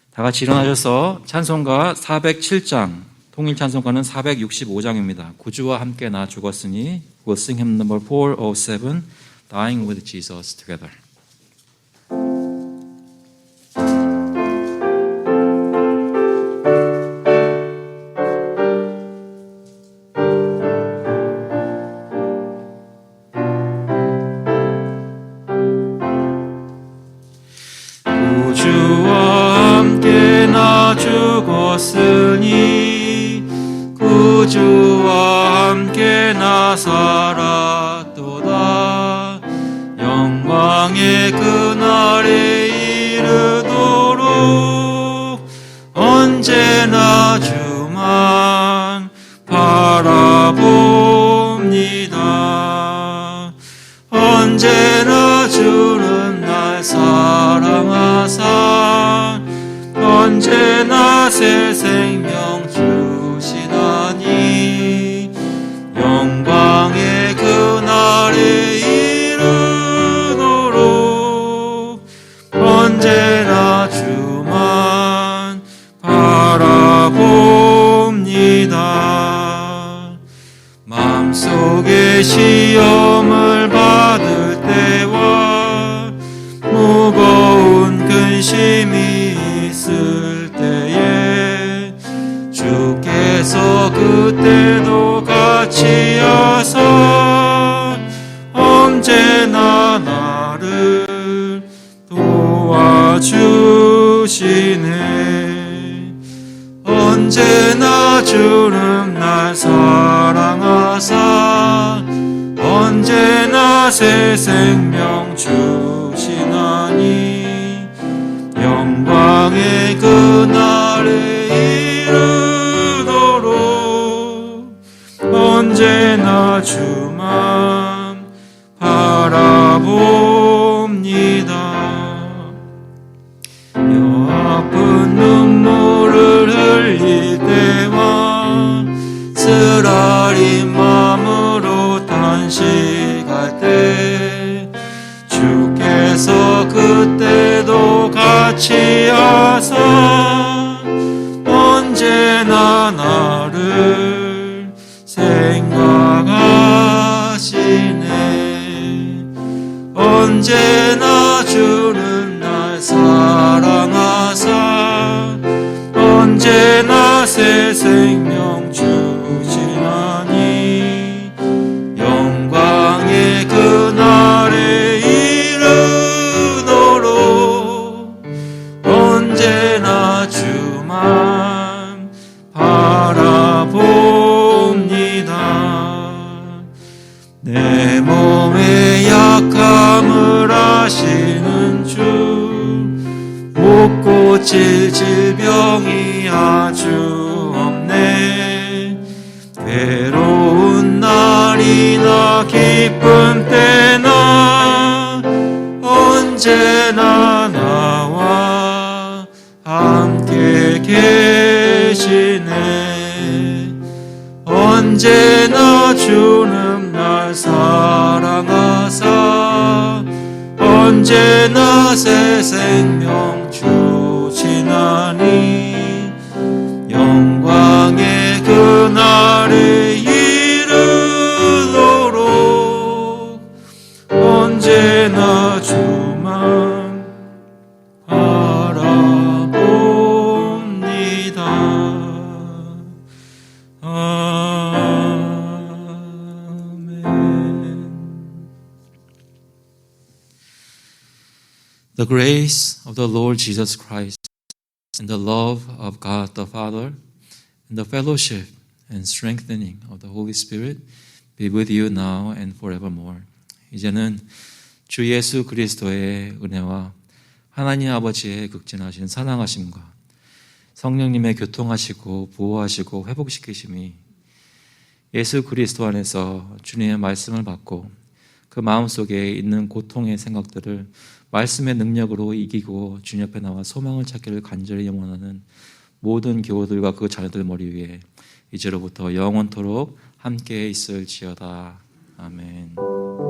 다 같이 일어나셔서 찬송가 407장 통일 찬송가는 465장입니다. 구주와 함께 나 죽었으니 We'll sing hymn number 407 Dying with Jesus Together. 구주와 함께 나 죽었으니 구주와 함께 나 살았도다. 영광의 그날에 이르도록 언제나 주만 바라봅니다. 언제나 주는 날 사랑하사 언제나 새 생명 주시나니 영광의 그날에 이르도록 언제나 주만 바라봅니다. 마음속에 시험을 받을 때와 무거운 근심이 있을 때에 주께서 그때도 같이 하사 언제나 나를 도와주시네. 언제나 주는 날 사랑하사 언제나 새 생명 주시나니 영광의 그날에 이르도록 언제나 주만 바라봅니다. 여 아픈 눈물을 흘릴 때와 쓰라린 마음으로 단식할 때 주께서 그때도 같이 하사 언제나 나를 생각하시네. 언제나 주는 날 사랑하사 언제나 새 생명 주시나니 영광의 그날에 이르도록 언제나 주만 바라봅니다. 내 몸의 약함을 아시는 주 못 고칠 질병이 아주 없네. 괴로운 날이나 기쁜 때나 언제나 나 언제나 주는 날 사랑하사 언제나 새 생명 주시나니 영광의 그날에 이르도록 언제나 주만 바라봅니다. The grace of the Lord Jesus Christ and the love of God the Father and the fellowship and strengthening of the Holy Spirit be with you now and forevermore. 이제는 주 예수 그리스도의 은혜와 하나님 아버지의 극진하신 사랑하심과 성령님의 교통하시고 보호하시고 회복시키심이 예수 그리스도 안에서 주님의 말씀을 받고 그 마음속에 있는 고통의 생각들을 말씀의 능력으로 이기고 주님 옆에 나와 소망을 찾기를 간절히 염원하는 모든 교우들과 그 자녀들 머리 위에 이제로부터 영원토록 함께 있을지어다. 아멘.